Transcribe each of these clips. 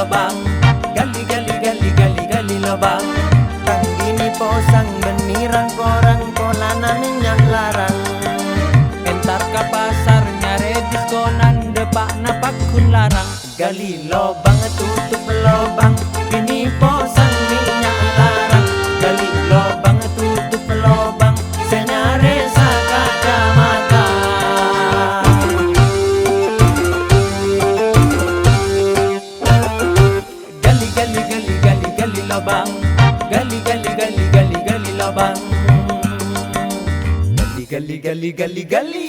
lobang, gali gali gali gali gali lobang. Tang bini posang benirang korang kolana minyak larang. Entar ka pasar nyare diskonan depak napak kun larang. Gali lobang tutup lobang, bini posang minyak larang. Gali lobang tutup lobang, senyare sakacamata. Gali gali gali gali gali lobang, gali gali gali gali gali lobang. Gali gali gali gali gali.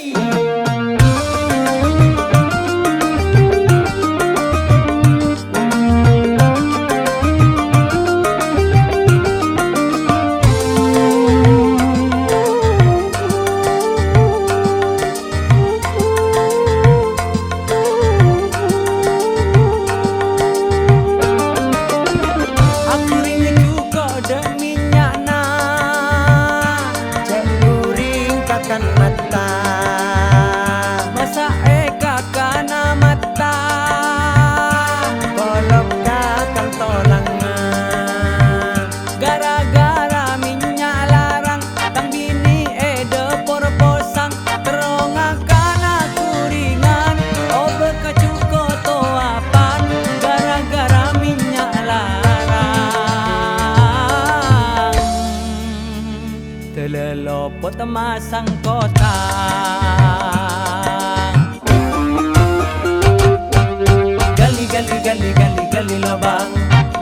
Telelopot masang kota. Gali gali gali gali gali lobang,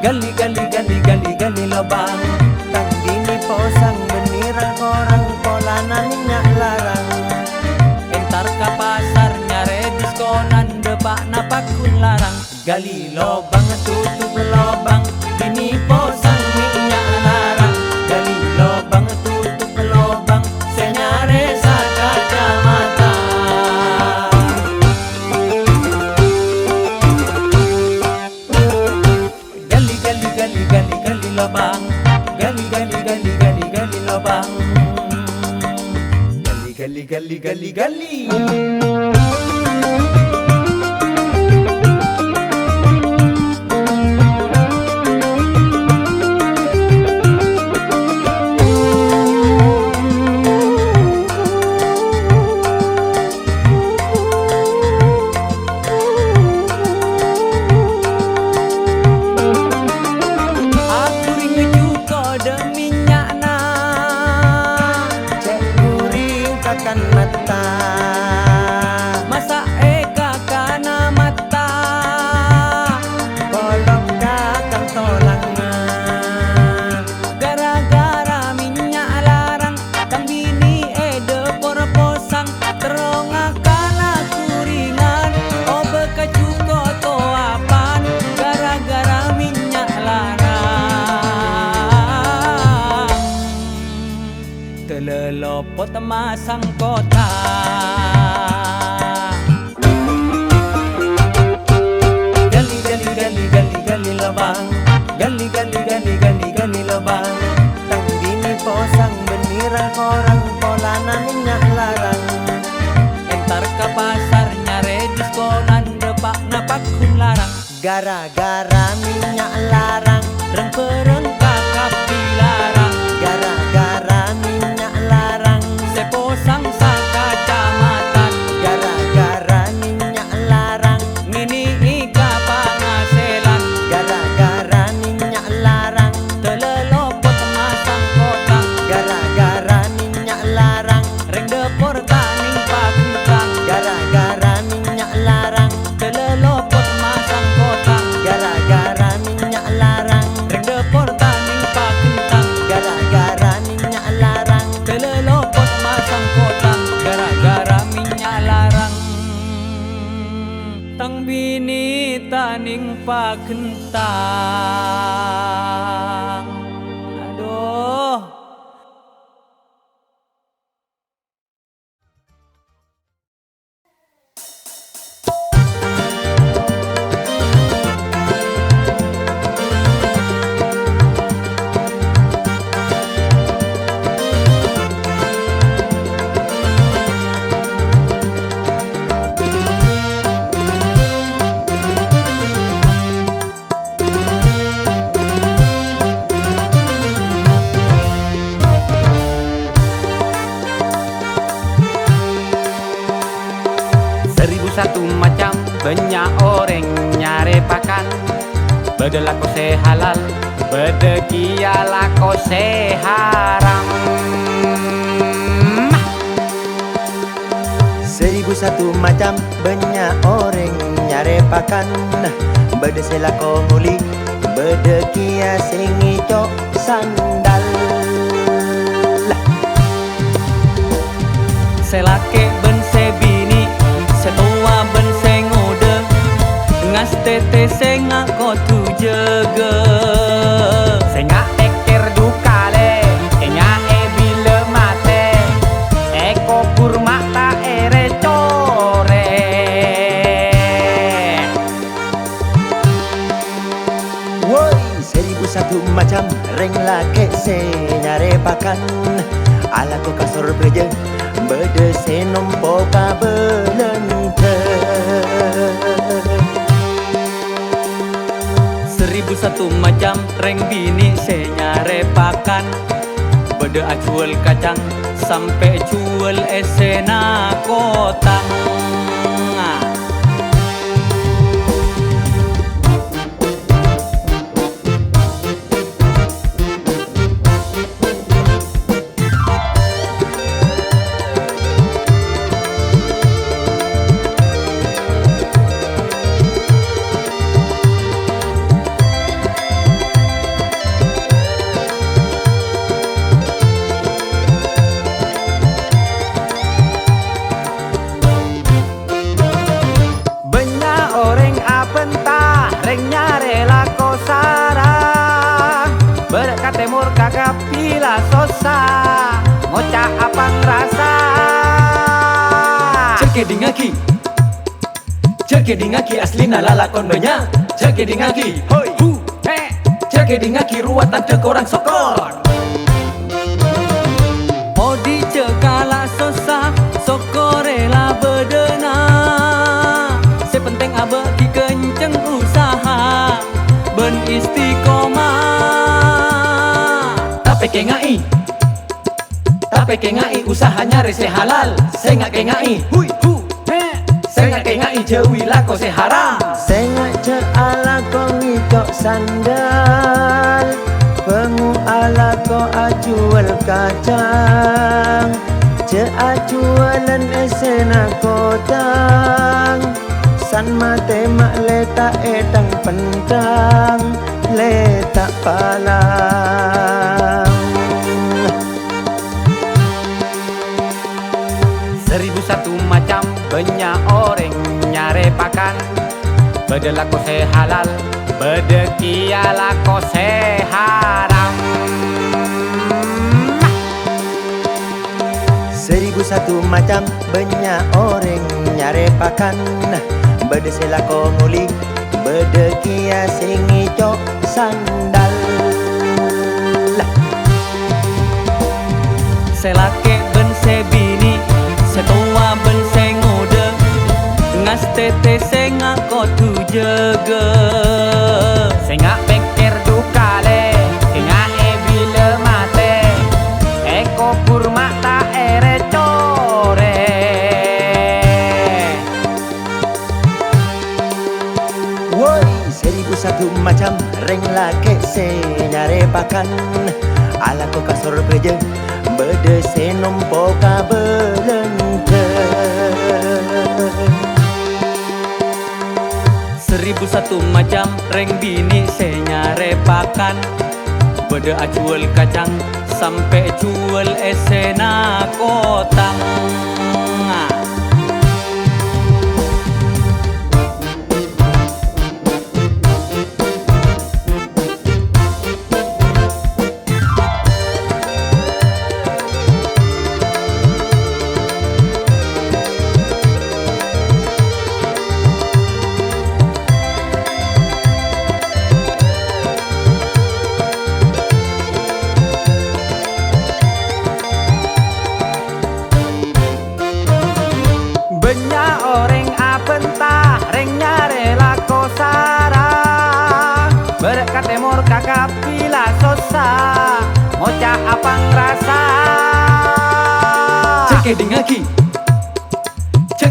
gali gali gali gali gali lobang. Tang dini posang benirang korang kolana minyak larang. Entar ka pasar nyare diskonan depak napak kun larang. Gali lobang tutup lobang, bini posang minyak larang. Gali lobang tutup lobang, senyare sakacamata. Gali gali gali gali gali lobang, gali gali gali gali gali lobang. Gali gali gali gali gali. Masa eka kana mata, kolok kakang tolangnya. Gara-gara minyak larang, tang bini ede porposang. Teronga kala kuringan, obe kacuko toapan. Gara-gara minyak larang, telelopot masang kota. Gali gali gali gali gali lobang, gali gali gali gali gali lobang. Tang bini posang benirang korang kolana minyak larang. Entar ka pasar nyare diskonan depak napak kun larang. Gara-gara minyak larang, reng pereng kakap dilarang. Gara-gara minyak larang, seposang sakacamatan. Gara-gara minyak larang, ngini ika pangaselan. Gara-gara minyak larang, telelopot masang kotang. Gara-gara minyak larang, reng depor taning pakutang. Gara-gara minyak larang, telelopot masang kotang. Gara-gara minyak larang, reng depor taning pakutang. Gara-gara minyak larang, telelopot masang kotang. Gara-gara minyak larang, tang bini taning pakentang. Aduh. satu macam, banyak orang nyari pakan. Bedelah kau sehalal, bedekialah kau seharam. 1001 macam, banyak orang nyari pakan. Bede selako muli, bede kia singi cok sandal. Selake ben sebini, setua ben sengode, ngas tete sengak ko tu jaga. Sengak teker dukale, enya bila mate, eko kurma ta ere core. Woi, 1001 macam, reng lake se nyare pakan. Ala ko kasur beje, bede se nompo ka belente. 1001 macam, reng bini se nyare pakan. Bede acuel kacang, sampai cuel esena kotang. Temur kagak pila sosa, ngocak apang rasa. Ceke dingaki aslina lalakon banyak. Ceke dingaki, hoi, hu, he. Ceke dingaki ruatan teu korang sokor. Odi cekala sosa, sokorela bedena. Sepenting abe ki kenceng usaha, ben istiqomah. Tapi kengai usahanya rese halal. Sengak kengai, hui hu he. Sengak kengai jewi lako seharam. Sengak ce ala ko ngicok sandal, pengu ala ko acual kacang. Ce acualan esena kotang, san mate mak letak edang pentang, letak palang. 1001 macam, banyak orang nyari pakan. Bedelah kau sehalal, bedekialah kau seharam. 1001 macam, banyak orang nyari pakan. Bede selako muli, bede kia singi cok sandal. Selake ben sebini, setua ben sengode, ngas tete sengak ko tu jaga. Sengak bengker dukale, sengak bila mate, eko kurma ta ere core. Woi, 1001 macam, reng lake se nyare pakan. Ala ko kasur beje, bede se nompo ka belente. 1001 macam, reng bini se nyare pakan. Bede acuel kacang, sampai cuel esena kotang.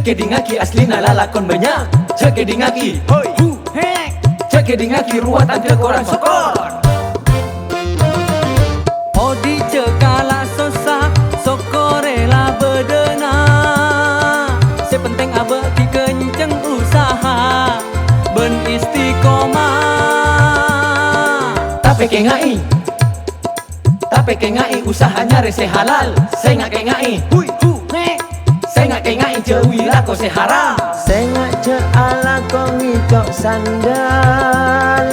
Ceke dingaki asli nalalakon banyak. Ceke dingaki, hoi, hu, he. Ceke dingaki ruatan ke koran sokor. Odi cekala sosak sokorela bedena. Sepenting abe ki kenceng usaha ben istiqomah. Tapi kengai usahanya rese halal. Saya ngak kengai, hui, hu, he. Saya ngak kengai jauhi lako seharam. Sengak ce ala ko ngicok sandal,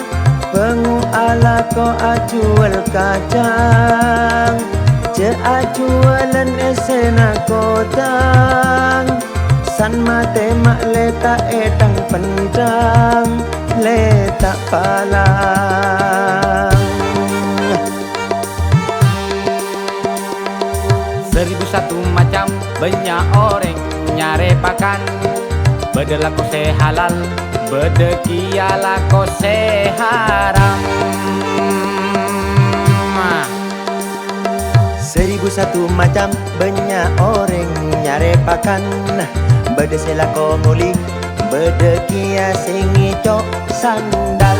pengu ala ko ajual kacang, ce ajualan esena kotang, san mate mak letak edang pendang, letak palang. 1001 macam banyak orang nyari pakan. Bede lako se halal, bede kia lako se haram. 1001 macam banyak orang nyari pakan. Bede selako ngulik, bede kia singicok sandal.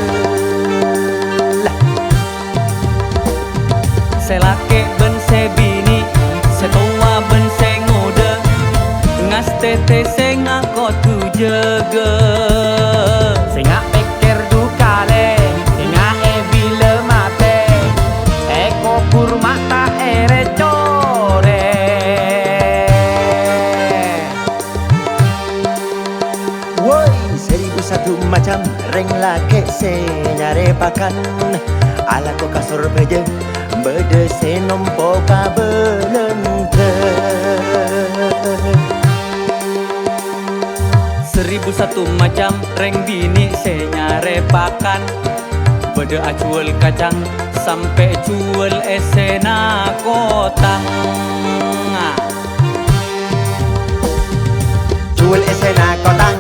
Selake ben sebini, setua ben sengode, ngas tete sengako tu jaga. Sengak pikir dukale, sengak bila mate, eko kurma tak ere core. Woi, 1001 macam reng lake se nyare pakan. Ala ko kasur beje, bede se nompo ka belente. 1001 macam reng bini se nyare pakan. Bede acuel kacang sampai cuel esena kotang. Cuel esena kotang.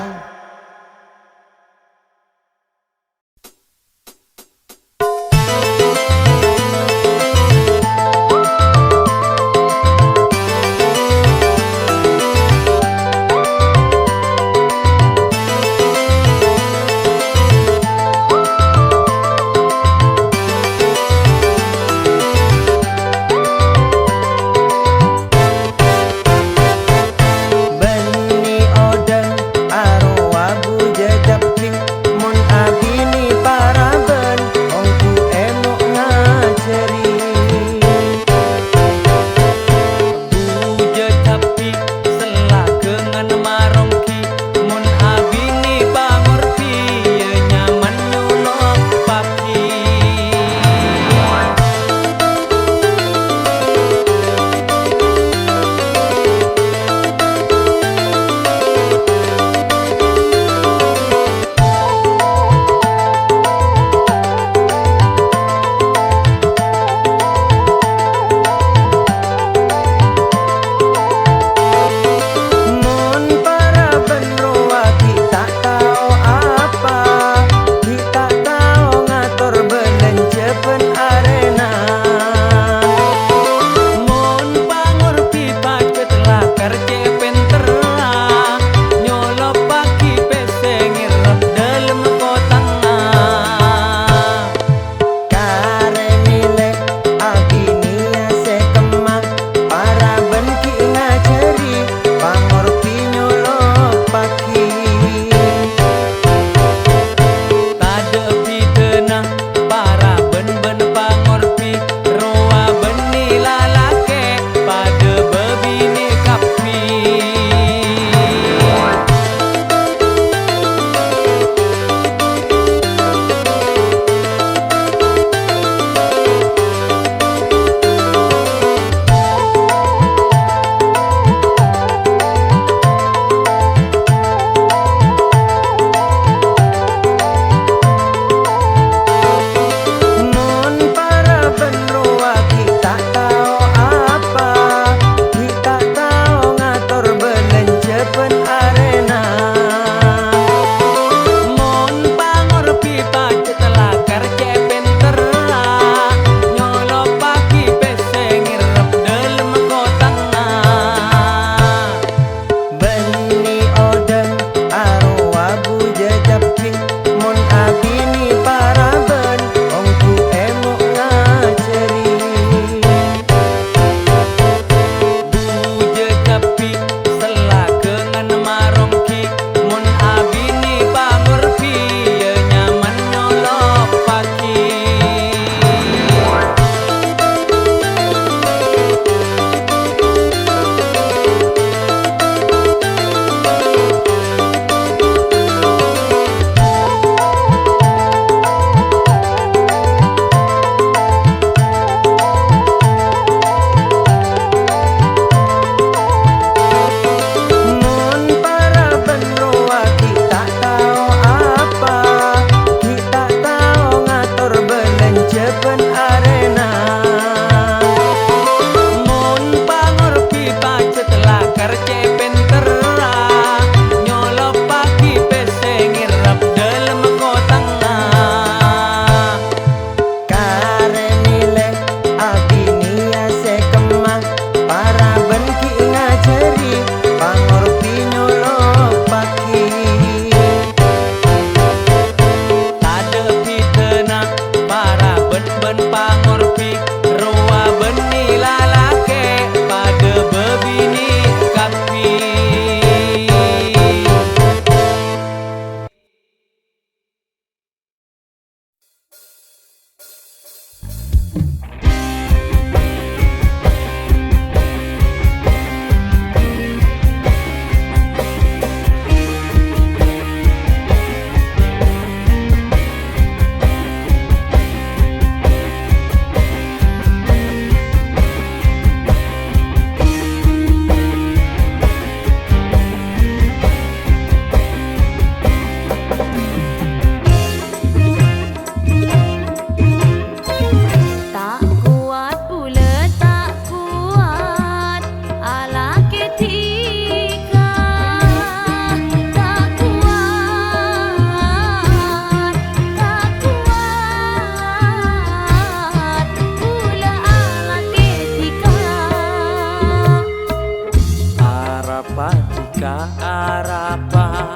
patika arapa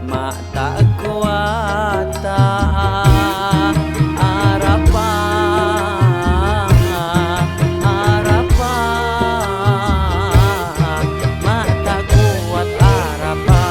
mak tak kuat arapa arapa mak tak kuat arapa.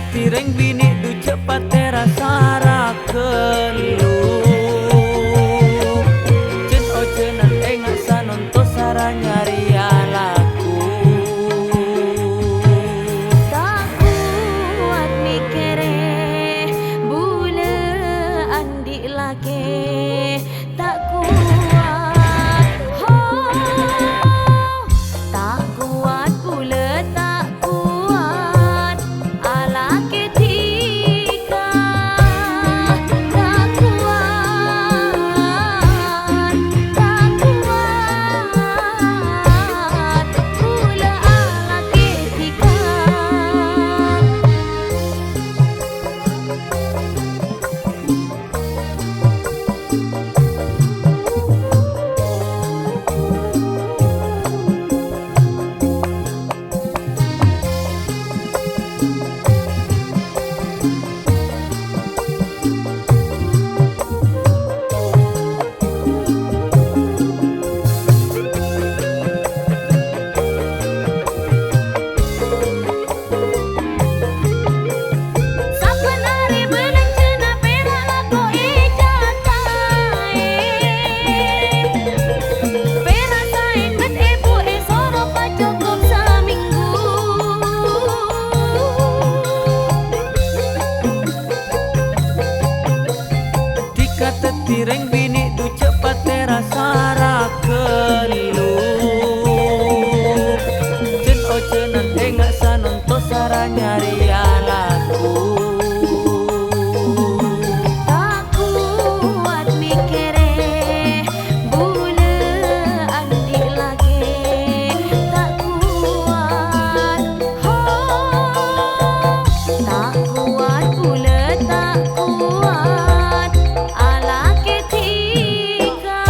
Tireng bini du cepat terasa rakelu cen o cenan enga sanonto sara nyari alaku tak kuat mikire bule andi lagi tak kuat tak kuat bule tak kuat ala ketika tak kuat bule ala ketika. Tireng bini du cepat terasa rakelu cen o cenan enga sanonto sara nyari alaku Tak kuat mikire bule andi lagi tak kuat tak kuat bule tak kuat ala ketika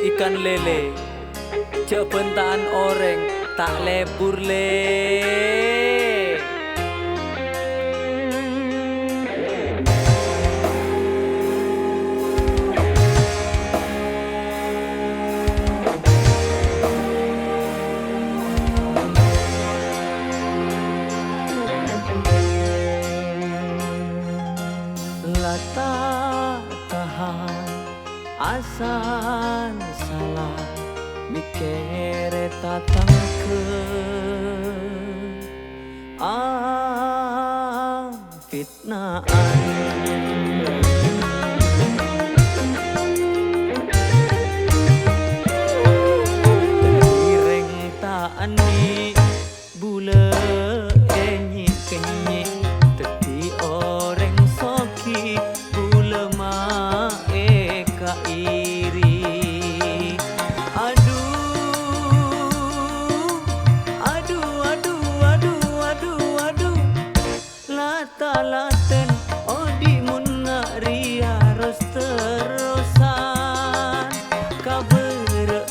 ikan lele, cepentaan oreng tak lebur le. Lata tahan asan salah mikere tatang ke fitnaan terdireng tak ani bule enyi kenyi teti orang soki bule ma eka iri lata laten odi mun ngaria harus terusan kabar